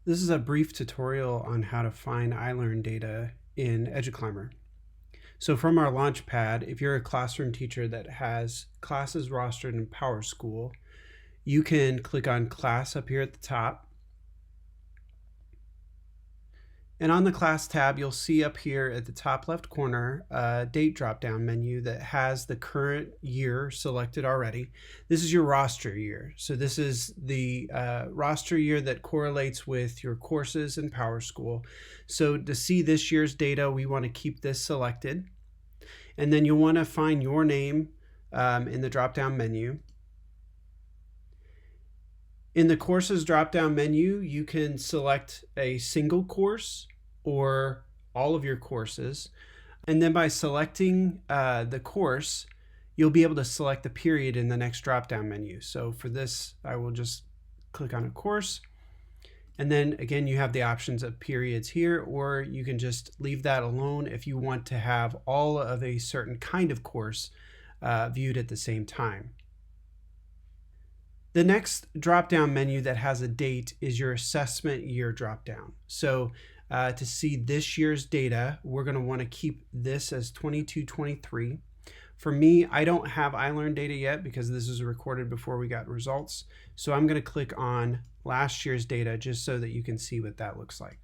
This is a brief tutorial on how to find ILEARN data in EduClimber. So from our Launchpad, if you're a classroom teacher that has classes rostered in PowerSchool, you can click on Class up here at the top. And on the Class tab, you'll see up here at the top left corner a date drop-down menu that has the current year selected already. This is your roster year. So this is the roster year that correlates with your courses in PowerSchool. So to see this year's data, we want to keep this selected. And then you'll want to find your name in the drop-down menu. In the courses drop-down menu, you can select a single course or all of your courses. And then by selecting the course, you'll be able to select the period in the next drop-down menu. So for this, I will just click on a course. And then again, you have the options of periods here, or you can just leave that alone if you want to have all of a certain kind of course viewed at the same time. The next drop-down menu that has a date is your assessment year drop-down. So to see this year's data, we're going to want to keep this as 22-23. For me, I don't have ILEARN data yet because this is recorded before we got results. So I'm going to click on last year's data just so that you can see what that looks like.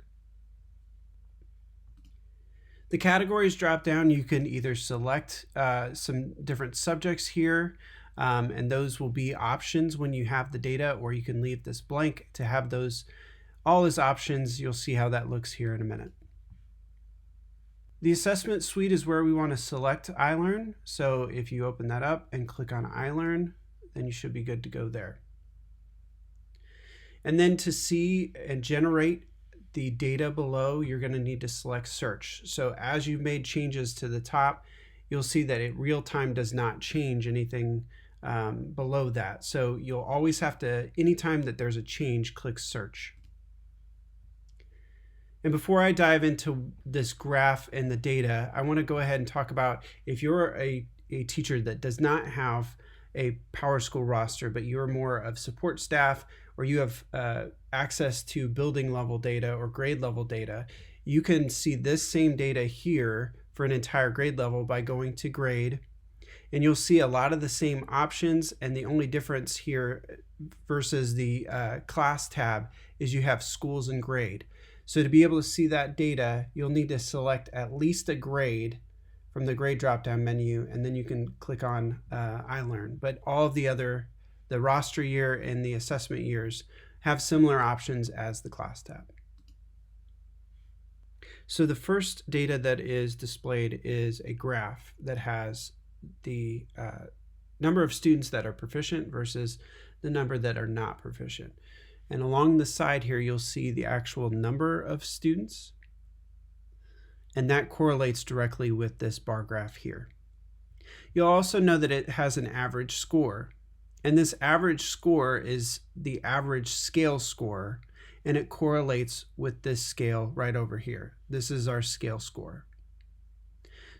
The categories drop down, you can either select some different subjects here, and those will be options when you have the data, or you can leave this blank to have those all as options. You'll see how that looks here in a minute. The assessment suite is where we want to select ILEARN. So if you open that up and click on ILEARN, then you should be good to go there. And then to see and generate the data below, you're going to need to select search. So as you've made changes to the top, you'll see that it real time does not change anything below that. So you'll always have to, anytime that there's a change, click search. And before I dive into this graph and the data, I want to go ahead and talk about if you're a teacher that does not have a PowerSchool roster, but you're more of support staff, or you have access to building level data or grade level data, you can see this same data here for an entire grade level by going to grade. And you'll see a lot of the same options, and the only difference here versus the class tab is you have schools and grade. So to be able to see that data, you'll need to select at least a grade from the grade drop-down menu, and then you can click on ILEARN. But all of the roster year and the assessment years have similar options as the class tab. So the first data that is displayed is a graph that has the number of students that are proficient versus the number that are not proficient. And along the side here, you'll see the actual number of students, and that correlates directly with this bar graph here. You'll also know that it has an average score, and this average score is the average scale score, and it correlates with this scale right over here. This is our scale score.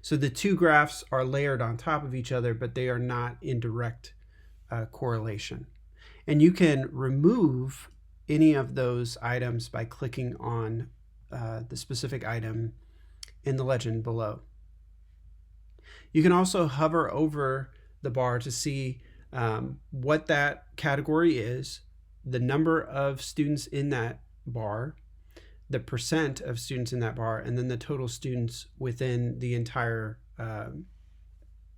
So the two graphs are layered on top of each other, but they are not in direct correlation. And you can remove any of those items by clicking on the specific item in the legend below. You can also hover over the bar to see what that category is, the number of students in that bar, the percent of students in that bar, and then the total students within the entire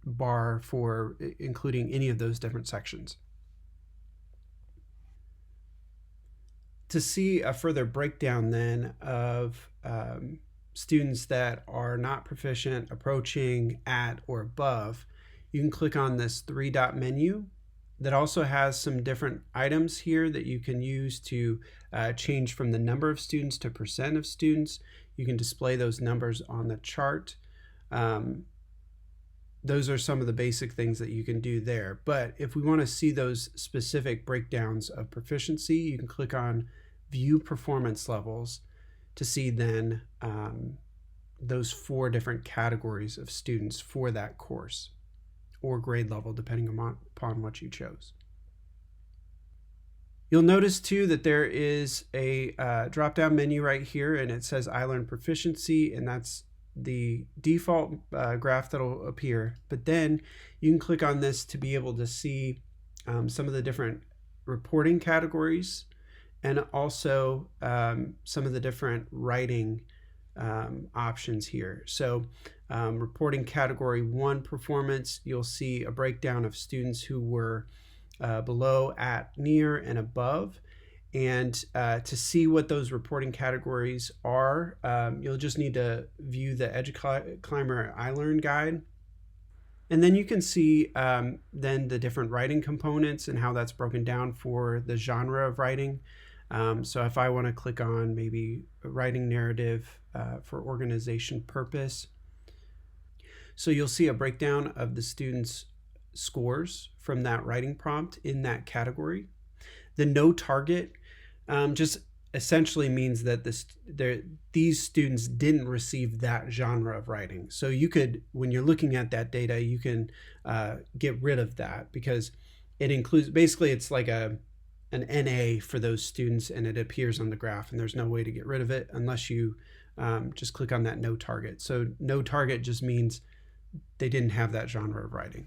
bar for including any of those different sections. To see a further breakdown then of students that are not proficient, approaching, at, or above, you can click on this three-dot menu that also has some different items here that you can use to change from the number of students to percent of students. You can display those numbers on the chart. Those are some of the basic things that you can do there. But if we want to see those specific breakdowns of proficiency, you can click on View Performance Levels to see then those 4 different categories of students for that course or grade level, depending upon what you chose. You'll notice too that there is a drop-down menu right here, and it says ILEARN proficiency, and that's the default graph that'll appear. But then you can click on this to be able to see some of the different reporting categories, and also some of the different writing options here. So reporting category 1 performance, you'll see a breakdown of students who were below, at, near, and above. And to see what those reporting categories are, you'll just need to view the EduClimber ILEARN guide. And then you can see then the different writing components and how that's broken down for the genre of writing. So if I want to click on maybe writing narrative for organization purpose, so you'll see a breakdown of the students' scores from that writing prompt in that category. The no target just essentially means that these students didn't receive that genre of writing. So you could, when you're looking at that data, you can get rid of that, because it includes, basically it's like an NA for those students, and it appears on the graph, and there's no way to get rid of it unless you just click on that no target. So no target just means they didn't have that genre of writing.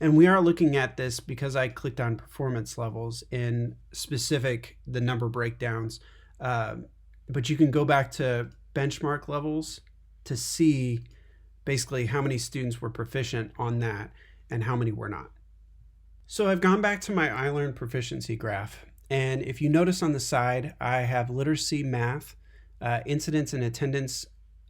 And we are looking at this because I clicked on performance levels in specific, the number breakdowns, but you can go back to benchmark levels to see basically how many students were proficient on that and how many were not. So I've gone back to my ILEARN proficiency graph, and if you notice on the side, I have literacy, math, incidence, and attendance.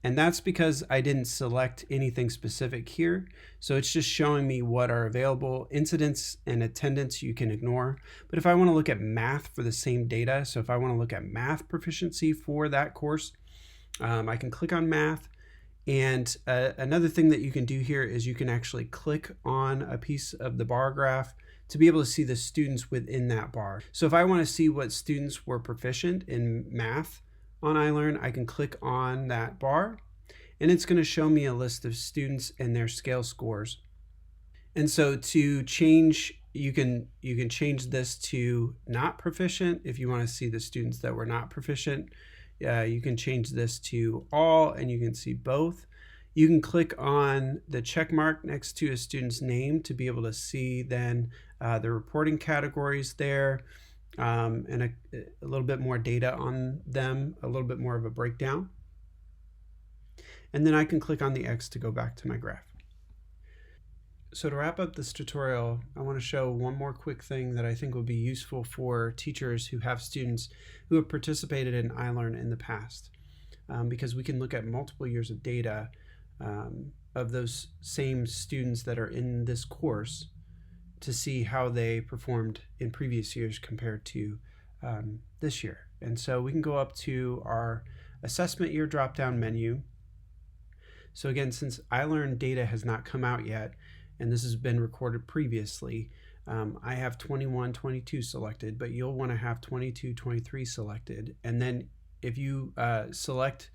And that's because I didn't select anything specific here. So it's just showing me what are available. Incidence and attendance you can ignore. But if I want to look at math for the same data, so if I want to look at math proficiency for that course, I can click on math. And another thing that you can do here is you can actually click on a piece of the bar graph to be able to see the students within that bar. So if I want to see what students were proficient in math on ILEARN, I can click on that bar, and it's going to show me a list of students and their scale scores. And so to change, you can change this to not proficient if you want to see the students that were not proficient. You can change this to all, and you can see both. You can click on the check mark next to a student's name to be able to see then the reporting categories there. And a little bit more data on them, a little bit more of a breakdown. And then I can click on the X to go back to my graph. So to wrap up this tutorial, I want to show one more quick thing that I think will be useful for teachers who have students who have participated in ILEARN in the past, because we can look at multiple years of data of those same students that are in this course to see how they performed in previous years compared to this year. And so we can go up to our assessment year drop-down menu. So again, since ILEARN data has not come out yet, and this has been recorded previously, I have 21-22 selected, but you'll want to have 22-23 selected. And then if you select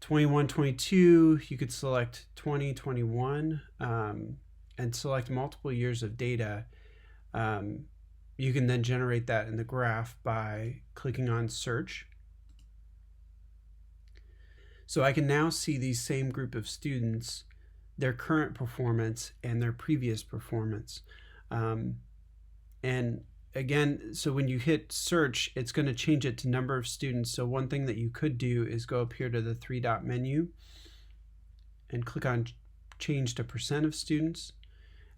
21-22, you could select 20-21, and select multiple years of data. You can then generate that in the graph by clicking on search. So I can now see these same group of students, their current performance and their previous performance. And again, so when you hit search, it's going to change it to number of students. So one thing that you could do is go up here to the 3-dot menu and click on change to percent of students.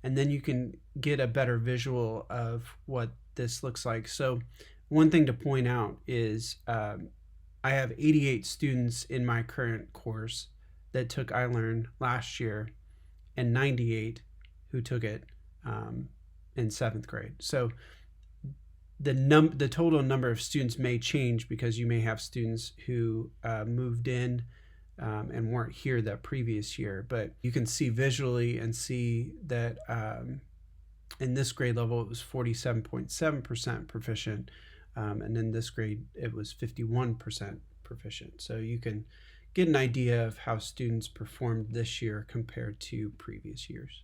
And then you can get a better visual of what this looks like. So one thing to point out is I have 88 students in my current course that took ILEARN last year, and 98 who took it in 7th grade. So the total number of students may change because you may have students who moved in and weren't here that previous year, but you can see visually and see that in this grade level it was 47.7% proficient, and in this grade it was 51% proficient. So you can get an idea of how students performed this year compared to previous years.